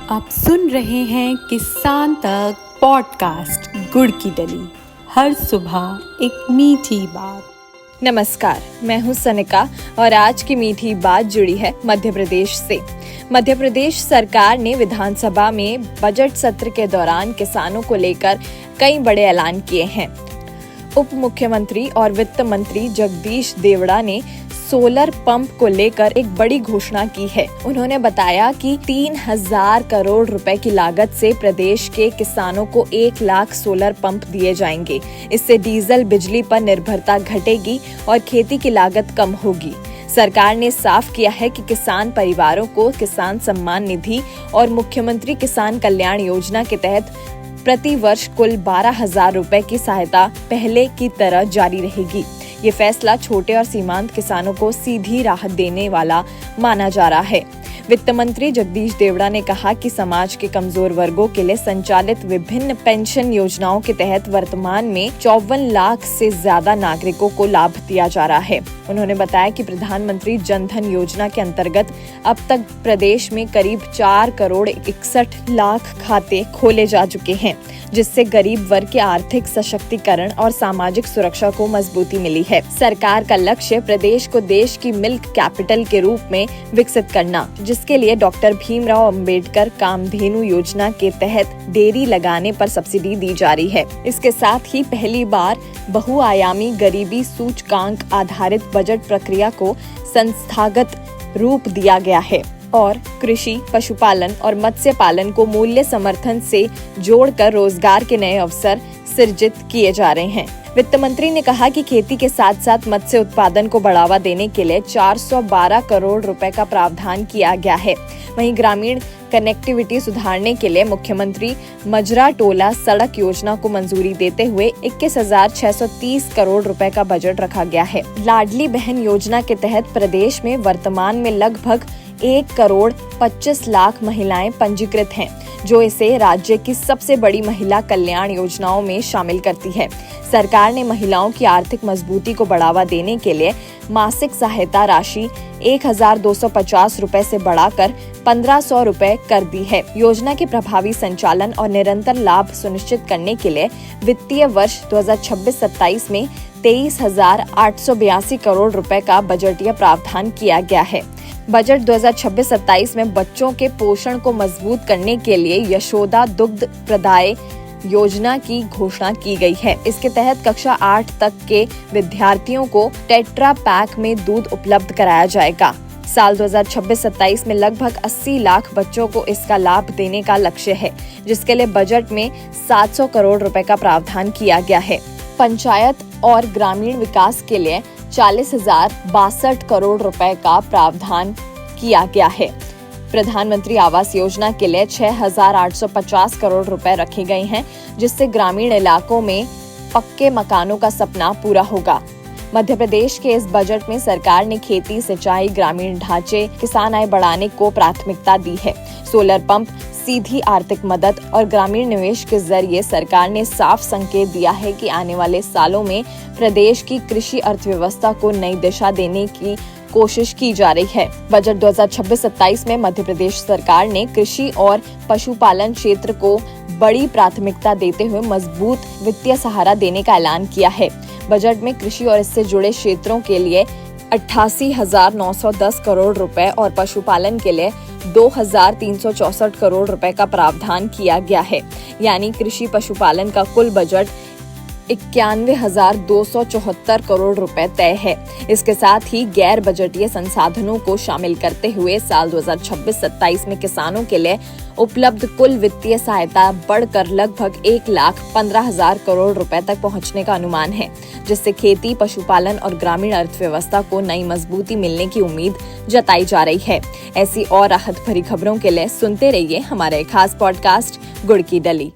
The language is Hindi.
आप सुन रहे हैं किसान तक पॉडकास्ट गुड़ की डली। हर सुबह एक मीठी बात। नमस्कार, मैं हूं सनिका और आज की मीठी बात जुड़ी है मध्य प्रदेश से। मध्य प्रदेश सरकार ने विधानसभा में बजट सत्र के दौरान किसानों को लेकर कई बड़े ऐलान किए हैं। उप मुख्यमंत्री और वित्त मंत्री जगदीश देवड़ा ने सोलर पंप को लेकर एक बड़ी घोषणा की है। उन्होंने बताया कि 3,000 करोड़ रुपए की लागत से प्रदेश के किसानों को 1 लाख सोलर पंप दिए जाएंगे। इससे डीजल बिजली पर निर्भरता घटेगी और खेती की लागत कम होगी। सरकार ने साफ किया है कि किसान परिवारों को किसान सम्मान निधि और मुख्यमंत्री किसान कल्याण योजना के तहत प्रति वर्ष कुल 12,000 रुपए की सहायता पहले की तरह जारी रहेगी। ये फैसला छोटे और सीमांत किसानों को सीधी राहत देने वाला माना जा रहा है। वित्त मंत्री जगदीश देवड़ा ने कहा कि समाज के कमजोर वर्गों के लिए संचालित विभिन्न पेंशन योजनाओं के तहत वर्तमान में 54 लाख से ज्यादा नागरिकों को लाभ दिया जा रहा है। उन्होंने बताया कि प्रधानमंत्री जन धन योजना के अंतर्गत अब तक प्रदेश में करीब 4 करोड़ 61 लाख खाते खोले जा चुके हैं, जिससे गरीब वर्ग के आर्थिक सशक्तिकरण और सामाजिक सुरक्षा को मजबूती मिली है। सरकार का लक्ष्य प्रदेश को देश की मिल्क कैपिटल के रूप में विकसित करना, जिसके लिए डॉक्टर भीमराव अंबेडकर कामधेनु योजना के तहत डेयरी लगाने पर सब्सिडी दी जा रही है। इसके साथ ही पहली बार बहुआयामी गरीबी सूचकांक आधारित बजट प्रक्रिया को संस्थागत रूप दिया गया है और कृषि, पशुपालन और मत्स्य पालन को मूल्य समर्थन से जोड़कर रोजगार के नए अवसर सृजित किए जा रहे हैं। वित्त मंत्री ने कहा कि खेती के साथ साथ मत्स्य उत्पादन को बढ़ावा देने के लिए 412 करोड़ रुपए का प्रावधान किया गया है। वहीं ग्रामीण कनेक्टिविटी सुधारने के लिए मुख्यमंत्री मजरा टोला सड़क योजना को मंजूरी देते हुए 21,630 करोड़ रुपए का बजट रखा गया है। लाडली बहन योजना के तहत प्रदेश में वर्तमान में लगभग 1 करोड़ 25 लाख महिलाएं पंजीकृत हैं, जो इसे राज्य की सबसे बड़ी महिला कल्याण योजनाओं में शामिल करती है। सरकार ने महिलाओं की आर्थिक मजबूती को बढ़ावा देने के लिए मासिक सहायता राशि 1,250 रुपए से बढ़ाकर 1,500 रुपए कर दी है। योजना के प्रभावी संचालन और निरंतर लाभ सुनिश्चित करने के लिए वित्तीय वर्ष 2026-27 में 23,882 करोड़ रुपए का बजटीय प्रावधान किया गया है। बजट 2026-27 में बच्चों के पोषण को मजबूत करने के लिए यशोदा दुग्ध प्रदाय योजना की घोषणा की गई है। इसके तहत कक्षा 8 तक के विद्यार्थियों को टेट्रा पैक में दूध उपलब्ध कराया जाएगा। साल 2026-27 में लगभग 80 लाख बच्चों को इसका लाभ देने का लक्ष्य है, जिसके लिए बजट में 700 करोड़ रुपए का प्रावधान किया गया है। पंचायत और ग्रामीण विकास के लिए 40,062 करोड़ रुपए का प्रावधान किया गया है। प्रधानमंत्री आवास योजना के लिए 6,850 करोड़ रुपए रखे गए हैं, जिससे ग्रामीण इलाकों में पक्के मकानों का सपना पूरा होगा। मध्य प्रदेश के इस बजट में सरकार ने खेती, सिंचाई, ग्रामीण ढांचे, किसान आय बढ़ाने को प्राथमिकता दी है। सोलर पंप, सीधी आर्थिक मदद और ग्रामीण निवेश के जरिए सरकार ने साफ संकेत दिया है कि आने वाले सालों में प्रदेश की कृषि अर्थव्यवस्था को नई दिशा देने की कोशिश की जा रही है। बजट 2026-27 में मध्य प्रदेश सरकार ने कृषि और पशुपालन क्षेत्र को बड़ी प्राथमिकता देते हुए मजबूत वित्तीय सहारा देने का ऐलान किया है। बजट में कृषि और इससे जुड़े क्षेत्रों के लिए 88,910 करोड़ रुपए और पशुपालन के लिए 2,364 करोड़ रुपए का प्रावधान किया गया है। यानी कृषि पशुपालन का कुल बजट 91,274 करोड़ रुपए तय है। इसके साथ ही गैर बजटीय संसाधनों को शामिल करते हुए साल 2026-27 में किसानों के लिए उपलब्ध कुल वित्तीय सहायता बढ़कर लगभग 1,15,000 करोड़ रुपए तक पहुंचने का अनुमान है, जिससे खेती, पशुपालन और ग्रामीण अर्थव्यवस्था को नई मजबूती मिलने की उम्मीद जताई जा रही है। ऐसी और राहत भरी खबरों के लिए सुनते रहिए हमारे खास पॉडकास्ट गुड़ की डली।